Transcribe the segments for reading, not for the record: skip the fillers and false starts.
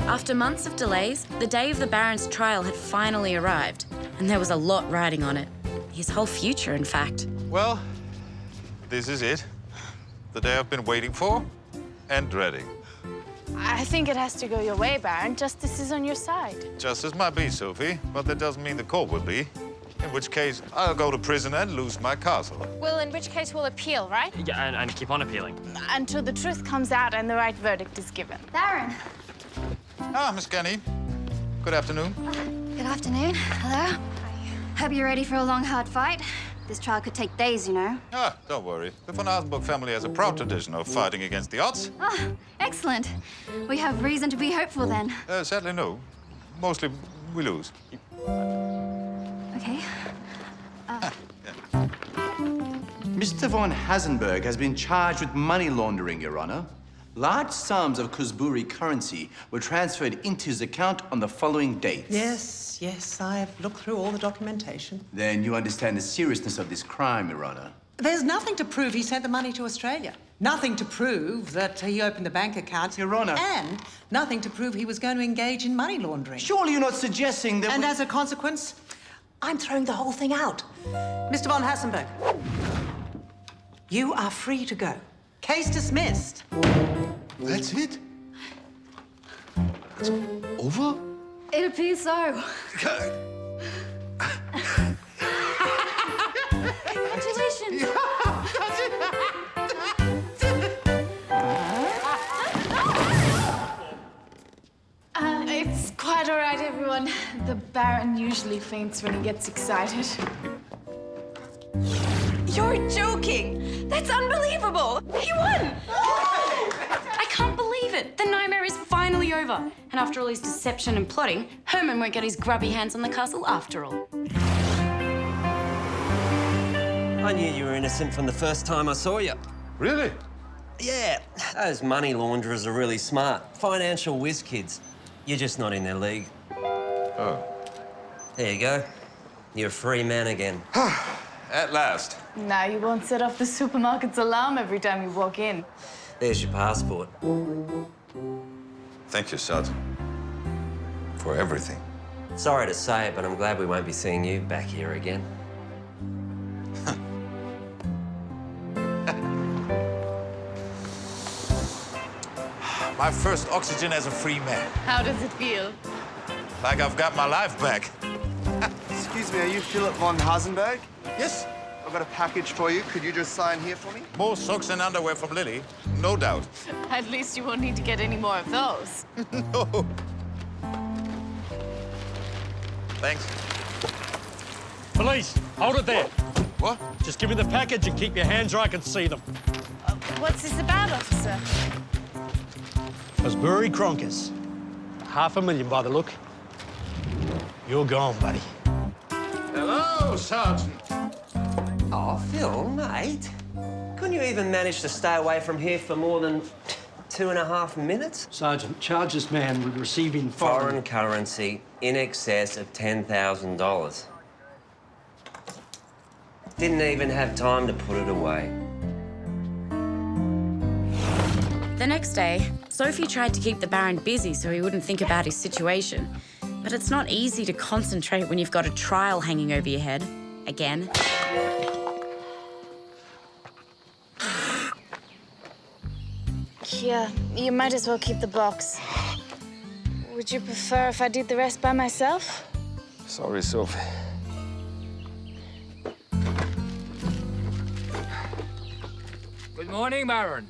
After months of delays, the day of the Baron's trial had finally arrived, and there was a lot riding on it. His whole future, in fact. Well, this is it. The day I've been waiting for and dreading. I think it has to go your way, Baron. Justice is on your side. Justice might be, Sophie, but that doesn't mean the court will be. In which case, I'll go to prison and lose my castle. Well, in which case we'll appeal, right? Yeah, and keep on appealing. Until the truth comes out and the right verdict is given. Baron. Ah, Miss Kenny. Good afternoon. Good afternoon. Hello. Hope you're ready for a long, hard fight. This trial could take days, you know. Ah, don't worry. The von Asenburg family has a proud tradition of fighting against the odds. Ah, excellent. We have reason to be hopeful then. Sadly, no. Mostly, we lose. Okay. Mr. von Asenburg has been charged with money laundering, Your Honor. Large sums of Kuzburi currency were transferred into his account on the following dates. Yes, I've looked through all the documentation. Then you understand the seriousness of this crime, Your Honor. There's nothing to prove he sent the money to Australia. Nothing to prove that he opened the bank account. Your Honor. And nothing to prove he was going to engage in money laundering. Surely you're not suggesting that And as a consequence, I'm throwing the whole thing out. Mr. von Asenburg, you are free to go. Case dismissed. That's it? It's over? It appears so. Congratulations. It's quite all right, everyone. The Baron usually faints when he gets excited. You're joking! That's unbelievable! He won! I can't believe it! The nightmare is finally over. And after all his deception and plotting, Herman won't get his grubby hands on the castle after all. I knew you were innocent from the first time I saw you. Really? Yeah, those money launderers are really smart. Financial whiz kids. You're just not in their league. Oh. There you go. You're a free man again. At last. Now you won't set off the supermarket's alarm every time you walk in. There's your passport. Thank you, Sergeant. For everything. Sorry to say it, but I'm glad we won't be seeing you back here again. My first oxygen as a free man. How does it feel? Like I've got my life back. Excuse me, are you Philipp von Asenburg? Yes? I've got a package for you. Could you just sign here for me? More socks and underwear from Lili, no doubt. At least you won't need to get any more of those. No. Thanks. Police, hold it there. What? Just give me the package and keep your hands where I can see them. What's this about, officer? Kuzburi Kronkers. $500,000 by the look. You're gone, buddy. Hello, Sergeant. Oh, Phil, mate. Couldn't you even manage to stay away from here for more than 2.5 minutes? Sergeant, charge this man with receiving Foreign currency in excess of $10,000. Didn't even have time to put it away. The next day, Sophie tried to keep the Baron busy so he wouldn't think about his situation. But it's not easy to concentrate when you've got a trial hanging over your head. Again. Here, you might as well keep the box. Would you prefer if I did the rest by myself? Sorry, Sophie. Good morning, Baron.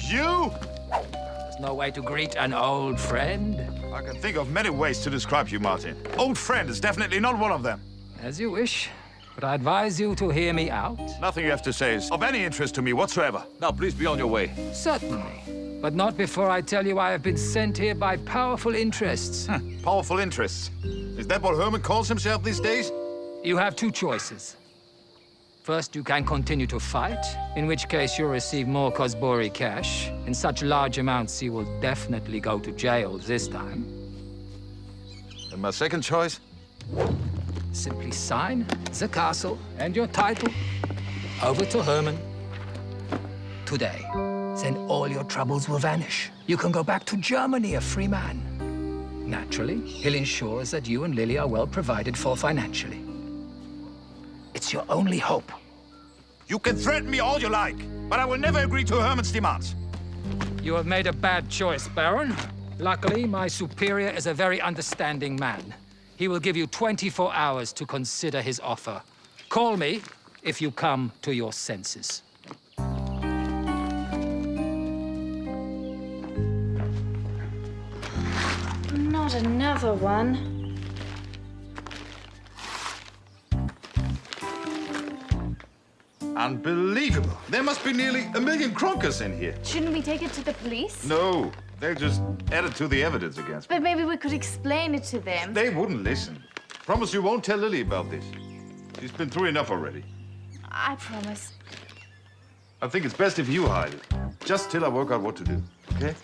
You? There's no way to greet an old friend. I can think of many ways to describe you, Martin. Old friend is definitely not one of them. As you wish, but I advise you to hear me out. Nothing you have to say is of any interest to me whatsoever. Now, please be on your way. Certainly, but not before I tell you I have been sent here by powerful interests. Powerful interests. Is that what Herman calls himself these days? You have two choices. First, you can continue to fight, in which case you'll receive more Kuzburi cash. In such large amounts, you will definitely go to jail this time. And my second choice? Simply sign the castle and your title over to Herman today. then all your troubles will vanish. You can go back to Germany a free man. Naturally, he'll ensure that you and Lili are well provided for financially. It's your only hope. You can threaten me all you like, but I will never agree to Herman's demands. You have made a bad choice, Baron. Luckily, my superior is a very understanding man. He will give you 24 hours to consider his offer. Call me if you come to your senses. Not another one. Unbelievable. There must be nearly 1 million kronkers in here. Shouldn't we take it to the police? No, they'll just add it to the evidence against me. But maybe we could explain it to them. They wouldn't listen. Promise you won't tell Lili about this. She's been through enough already. I promise. I think it's best if you hide it. Just till I work out what to do, okay?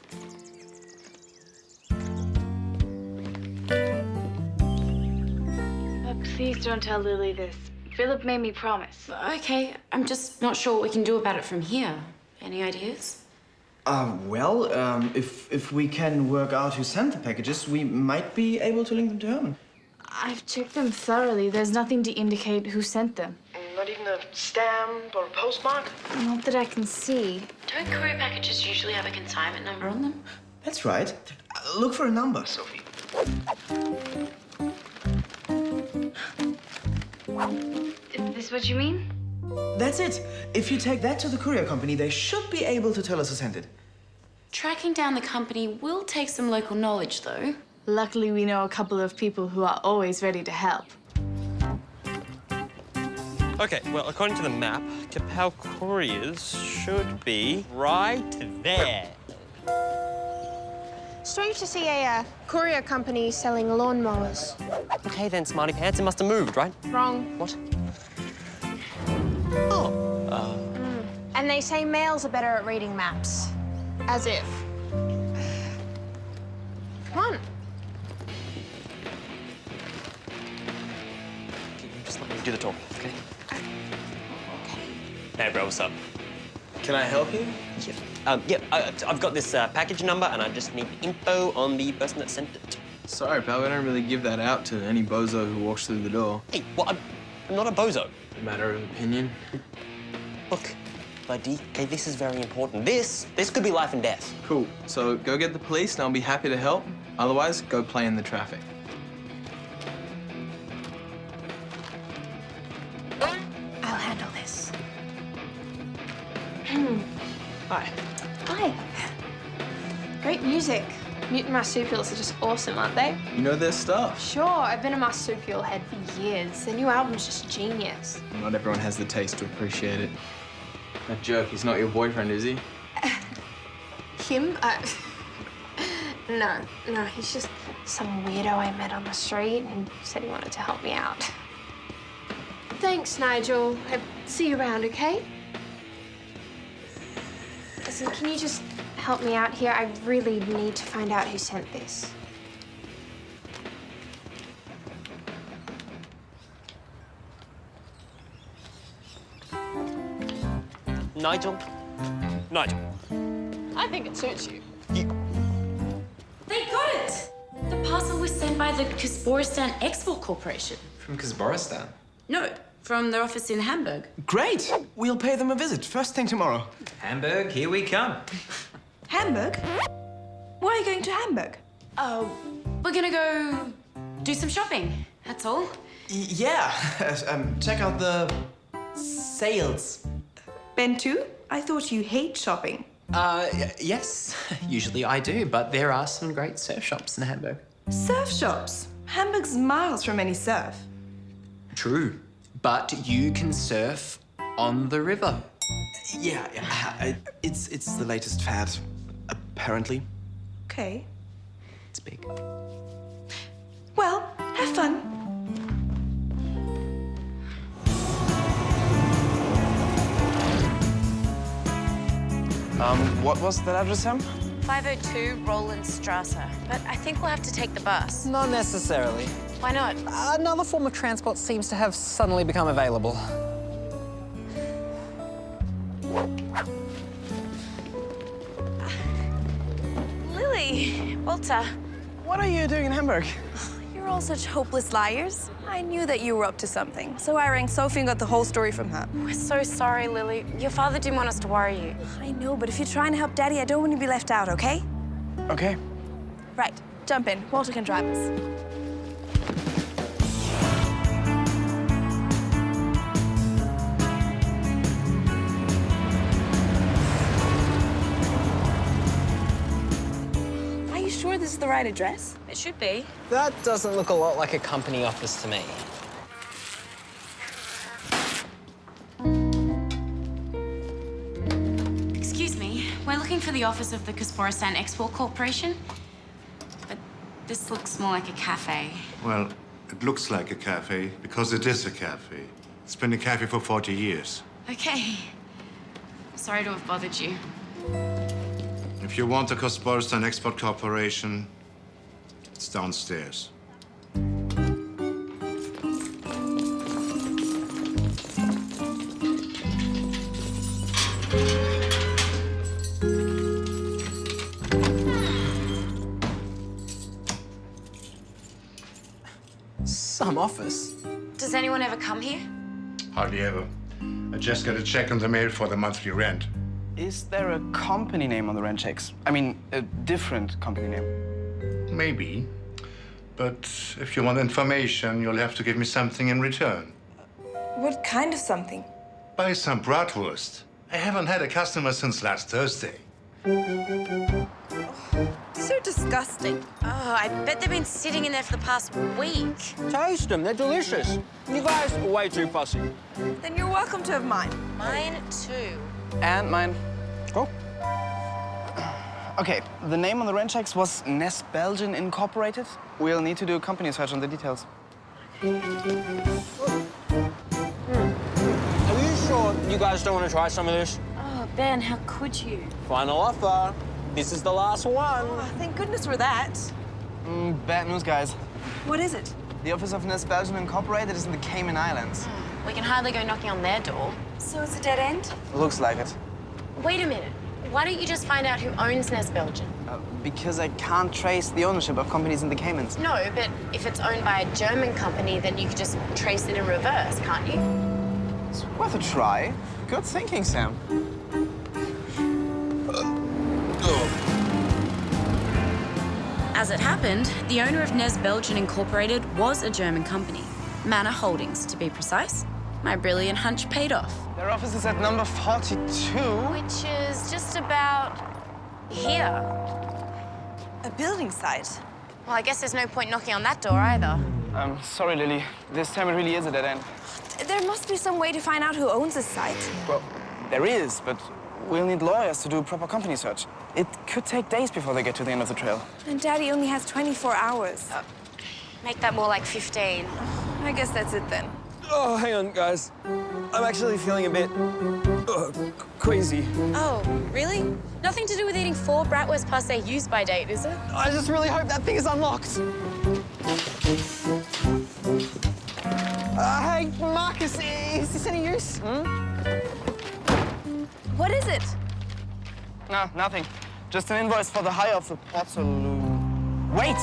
But please don't tell Lili this. Philip made me promise. Okay, I'm just not sure what we can do about it from here. Any ideas? Well, if we can work out who sent the packages, we might be able to link them to Herman. I've checked them thoroughly. There's nothing to indicate who sent them. Not even a stamp or a postmark? Not that I can see. Don't courier packages usually have a consignment number on them? That's right. Look for a number, Sophie. Is this what you mean? That's it. If you take that to the courier company, they should be able to tell us who sent it. Tracking down the company will take some local knowledge, though. Luckily, we know a couple of people who are always ready to help. Okay, well, according to the map, Capel Couriers should be right there. Strange to see a courier company selling lawnmowers. Okay then, smarty pants, it must have moved, right? Wrong. What? And they say males are better at reading maps. As if. Come on. Just let me do the talk, okay? Hey, bro, what's up? Can I help you? I've got this package number, and I just need info on the person that sent it. Sorry, pal, we don't really give that out to any bozo who walks through the door. Hey, what? I'm not a bozo. Matter of opinion. Look, buddy, okay, this is very important. This could be life and death. Cool. So go get the police, and I'll be happy to help. Otherwise, go play in the traffic. I'll handle this. Hi. Hi. Great music. Mute and marsupials are just awesome, aren't they? You know their stuff. Sure, I've been a marsupial head for years. Their new album's just genius. Not everyone has the taste to appreciate it. That jerk, he's not your boyfriend, is he? Him? No, he's just some weirdo I met on the street and said he wanted to help me out. Thanks, Nigel. I'll see you around, okay? Listen, can you just help me out here? I really need to find out who sent this. Nigel? Nigel. I think it suits you. They got it! The parcel was sent by the Kazboristan Export Corporation. From Kazboristan? No, from their office in Hamburg. Great! We'll pay them a visit first thing tomorrow. Hamburg, here we come. Hamburg? Why are you going to Hamburg? Oh, we're gonna go do some shopping, that's all. Yeah. Check out the sales. Ben too? I thought you hate shopping. Yes, usually I do, but there are some great surf shops in Hamburg. Surf shops? Hamburg's miles from any surf. True, but you can surf on the river. Yeah. It's the latest fad, apparently. Okay. It's big. Well, have fun. What was that address, Sam? 502 Rolandstrasse. But I think we'll have to take the bus. Not necessarily. Why not? Another form of transport seems to have suddenly become available. Walter. What are you doing in Hamburg? You're all such hopeless liars. I knew that you were up to something, so I rang Sophie and got the whole story from her. We're so sorry, Lily. Your father didn't want us to worry you. I know, but if you're trying to help Daddy, I don't want to be left out, okay? Okay. Right, jump in. Walter can drive us. Are you sure this is the right address? It should be. That doesn't look a lot like a company office to me. Excuse me. We're looking for the office of the Kusporistan Export Corporation. But this looks more like a cafe. Well, it looks like a cafe because it is a cafe. It's been a cafe for 40 years. Okay. Sorry to have bothered you. If you want the Kusporistan Export Corporation, it's downstairs. Some office. Does anyone ever come here? Hardly ever. I just got a check in the mail for the monthly rent. Is there a company name on the rent checks? I mean, a different company name. Maybe. But if you want information, you'll have to give me something in return. What kind of something? Buy some bratwurst. I haven't had a customer since last Thursday. So disgusting. Oh, I bet they've been sitting in there for the past week. Taste them, they're delicious. You guys are way too fussy. Then you're welcome to have mine. Mine too. And mine. Oh. Okay, the name on the rent checks was Nest Belgian Incorporated. We'll need to do a company search on the details. Are you sure you guys don't want to try some of this? Oh, Ben, how could you? Final offer. This is the last one. Oh, thank goodness for that. Bad news, guys. What is it? The office of Nest Belgian Incorporated is in the Cayman Islands. We can hardly go knocking on their door. So it's a dead end? Looks like it. Wait a minute. Why don't you just find out who owns Nest Belgian? Because I can't trace the ownership of companies in the Caymans. No, but if it's owned by a German company, then you could just trace it in reverse, can't you? It's worth a try. Good thinking, Sam. As it happened, the owner of Nest Belgian Incorporated was a German company. Manor Holdings, to be precise. My brilliant hunch paid off. Their office is at number 42. Which is just about here. A building site? Well, I guess there's no point knocking on that door either. Sorry, Lily. This time it really is a dead end. There must be some way to find out who owns this site. Well, there is, but we'll need lawyers to do a proper company search. It could take days before they get to the end of the trail. And Daddy only has 24 hours. Make that more like 15. I guess that's it then. Oh, hang on, guys. I'm actually feeling a bit queasy. Oh, really? Nothing to do with eating 4 bratwurst past their use-by date, is it? I just really hope that thing is unlocked. Hey, Marcus, is this any use? What is it? No, nothing. Just an invoice for the hire of the port saloon. Wait!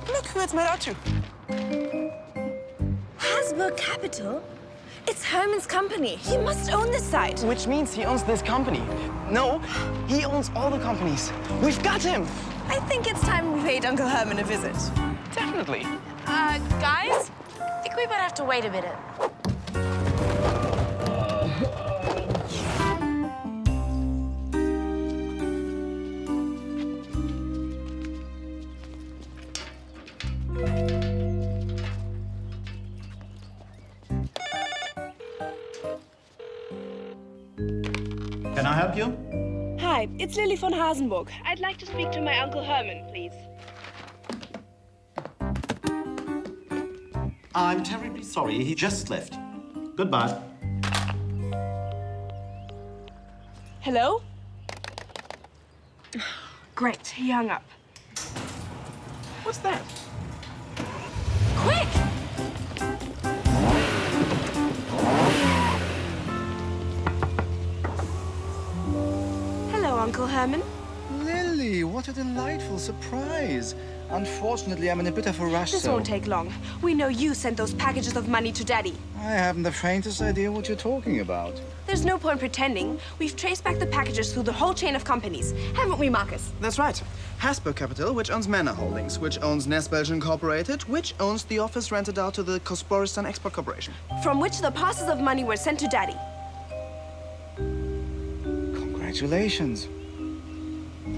Look who it's made out to. Habsburg Capital? It's Herman's company. He must own this site. Which means he owns this company. No, he owns all the companies. We've got him! I think it's time we paid Uncle Herman a visit. Definitely. Guys? I think we might have to wait a minute. Can I help you? Hi, it's Lily von Hasenburg. I'd like to speak to my Uncle Herman, please. I'm terribly sorry. He just left. Goodbye. Hello? Great, he hung up. What's that? Quick! Hello, Uncle Herman. Lili, what a delightful surprise. Unfortunately, I'm in a bit of a rush, This so... won't take long. We know you sent those packages of money to Daddy. I haven't the faintest idea what you're talking about. There's no point pretending. We've traced back the packages through the whole chain of companies. Haven't we, Marcus? That's right. Hasbro Capital, which owns Manor Holdings, which owns Nest Belgian Incorporated, which owns the office rented out to the Cosboristan Export Corporation. From which the parcels of money were sent to Daddy. Congratulations.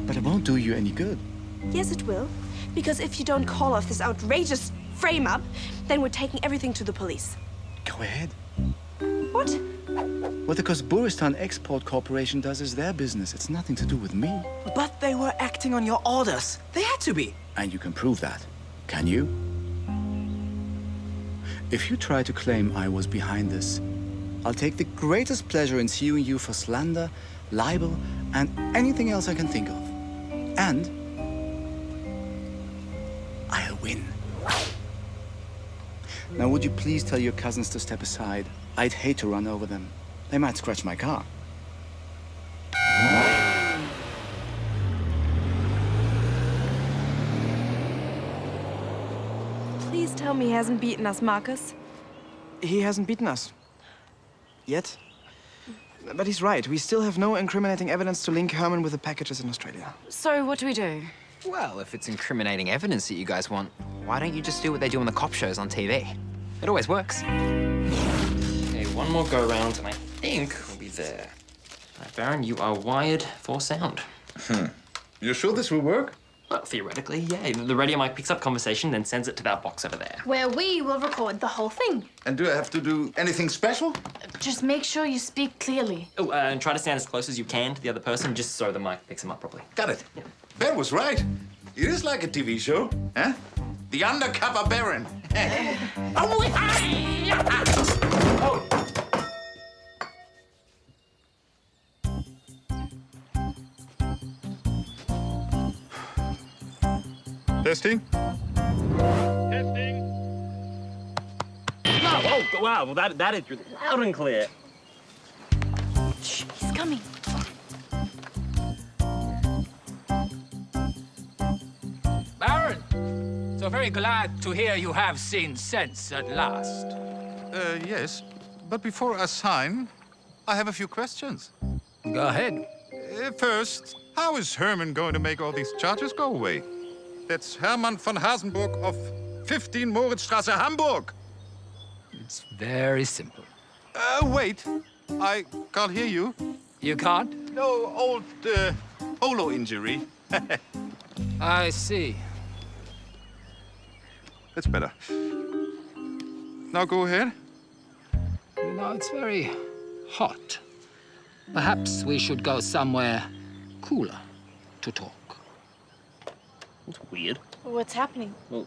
But it won't do you any good. Yes, it will. Because if you don't call off this outrageous frame-up, then we're taking everything to the police. Go ahead. What? What the Cosboristan Export Corporation does is their business. It's nothing to do with me. But they were acting on your orders. They had to be. And you can prove that, can you? If you try to claim I was behind this, I'll take the greatest pleasure in suing you for slander, libel, and anything else I can think of. And I'll win. Now, would you please tell your cousins to step aside? I'd hate to run over them. They might scratch my car. Please tell me he hasn't beaten us, Marcus. He hasn't beaten us. Yet. But he's right. We still have no incriminating evidence to link Herman with the packages in Australia. So what do we do? Well, if it's incriminating evidence that you guys want, why don't you just do what they do on the cop shows on TV? It always works. Okay, one more go round, and I think we'll be there. Right, Baron, you are wired for sound. You sure this will work? Well, theoretically, yeah. The radio mic picks up conversation, then sends it to that box over there. Where we will record the whole thing. And do I have to do anything special? Just make sure you speak clearly. Oh, and try to stand as close as you can to the other person, just so the mic picks him up properly. Got it. Yeah. Ben was right. It is like a TV show, huh? The Undercover Baron. Testing. Testing. Oh, wow. Well, that is loud and clear. Shh, he's coming. Baron, so very glad to hear you have seen sense at last. Yes. But before I sign, I have a few questions. Go ahead. First, how is Herman going to make all these charges go away? That's Hermann von Hasenburg of 15 Moritzstraße, Hamburg. It's very simple. Wait. I can't hear you. You can't? No, old polo injury. I see. That's better. Now go ahead. You know, it's very hot. Perhaps we should go somewhere cooler to talk. It's weird. What's happening? Well,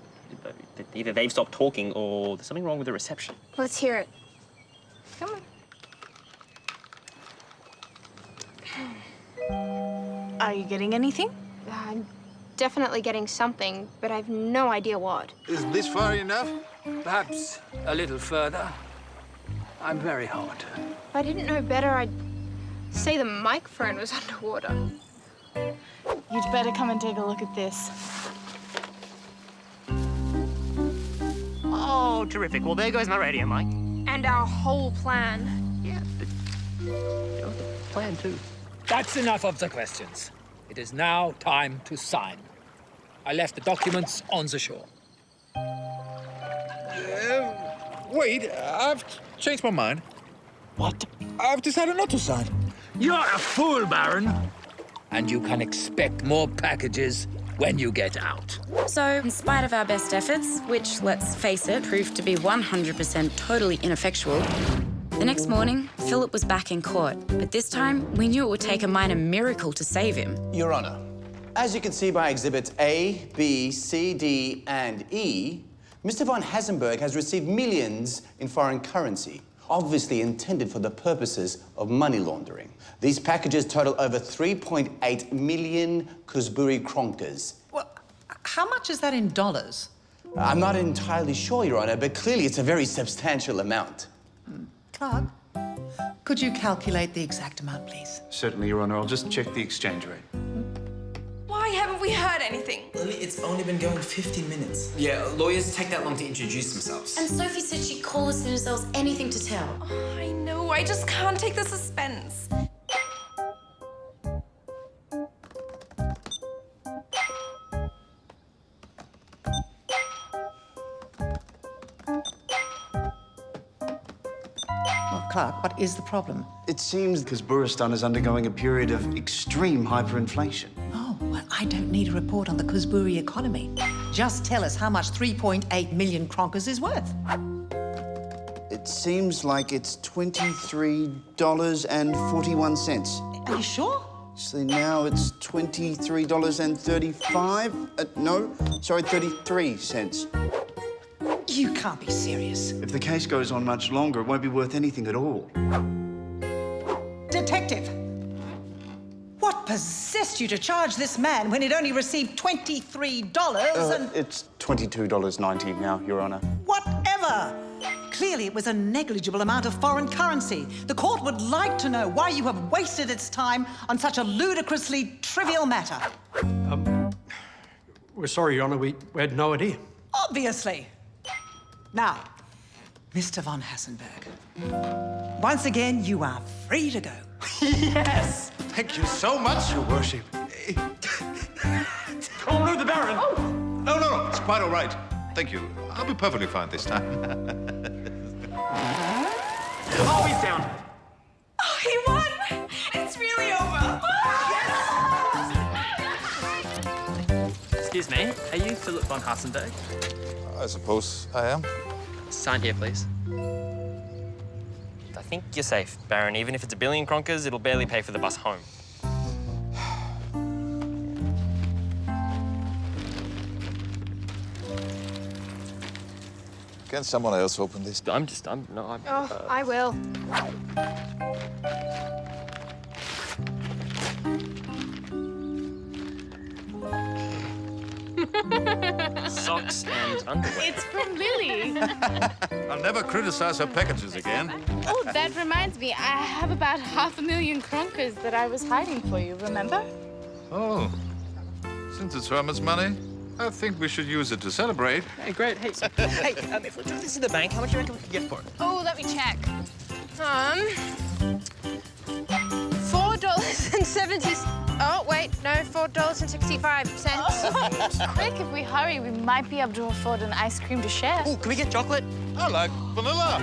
either they've stopped talking or there's something wrong with the reception. Let's hear it. Come on. Are you getting anything? I'm definitely getting something, but I've no idea what. Is this far enough? Perhaps a little further. I'm very hot. If I didn't know better, I'd say the microphone was underwater. You'd better come and take a look at this. Oh, terrific. Well, there goes my radio mic. And our whole plan. Yeah, but the plan too. That's enough of the questions. It is now time to sign. I left the documents on the shore. Wait, I've changed my mind. What? I've decided not to sign. You're a fool, Baron. And you can expect more packages when you get out. So, in spite of our best efforts, which, let's face it, proved to be 100% totally ineffectual, the next morning, Philip was back in court. But this time, we knew it would take a minor miracle to save him. Your Honor, as you can see by exhibits A, B, C, D, and E, Mr. von Hasenburg has received millions in foreign currency, obviously intended for the purposes of money laundering. These packages total over 3.8 million Kuzburi kronkers. Well, how much is that in dollars? I'm not entirely sure, Your Honor, but clearly it's a very substantial amount. Clark, could you calculate the exact amount, please? Certainly, Your Honor. I'll just check the exchange rate. anything. Lily, it's only been going 15 minutes. Yeah, lawyers take that long to introduce themselves. And Sophie said she'd call as soon as there was anything to tell. Oh, I know, I just can't take the suspense. Well, Clark, what is the problem? It seems Kuzburistan is undergoing a period of extreme hyperinflation. Oh, well, I don't need a report on the Kuzburi economy. Just tell us how much 3.8 million kronkers is worth. It seems like it's $23.41. Are you sure? So now it's $23.35. No, sorry, 33 cents. You can't be serious. If the case goes on much longer, it won't be worth anything at all. Detective, what possessed you to charge this man when he'd only received $23 and... It's $22.90 now, Your Honor. Whatever! Clearly, it was a negligible amount of foreign currency. The court would like to know why you have wasted its time on such a ludicrously trivial matter. We're sorry, Your Honor. We had no idea. Obviously. Now, Mr. von Hasenberg, once again, you are free to go. Yes! Thank you so much, Your Worship. Oh, no, the Baron! Oh. No, it's quite all right. Thank you. I'll be perfectly fine this time. Oh, he's down. Oh, he won! It's really over. Excuse me, are you Philipp von Hasenberg? I suppose I am. Sign here, please. I think you're safe, Baron. Even if it's $1 billion kronkers, it'll barely pay for the bus home. Can someone else open this? Oh, I will. Socks and underwear. It's from Lili. I'll never criticize her packages again. Oh, that reminds me. I have about 500,000 kronkers that I was hiding for you, remember? Oh. Since it's Herman's money, I think we should use it to celebrate. Hey, great. Hey, hey, if we do this in the bank, how much do you reckon we could get for it? Oh, let me check. $4.70. Oh, wait, no, $4.65. Quick, if we hurry, we might be able to afford an ice cream to share. Oh, can we get chocolate? I like vanilla.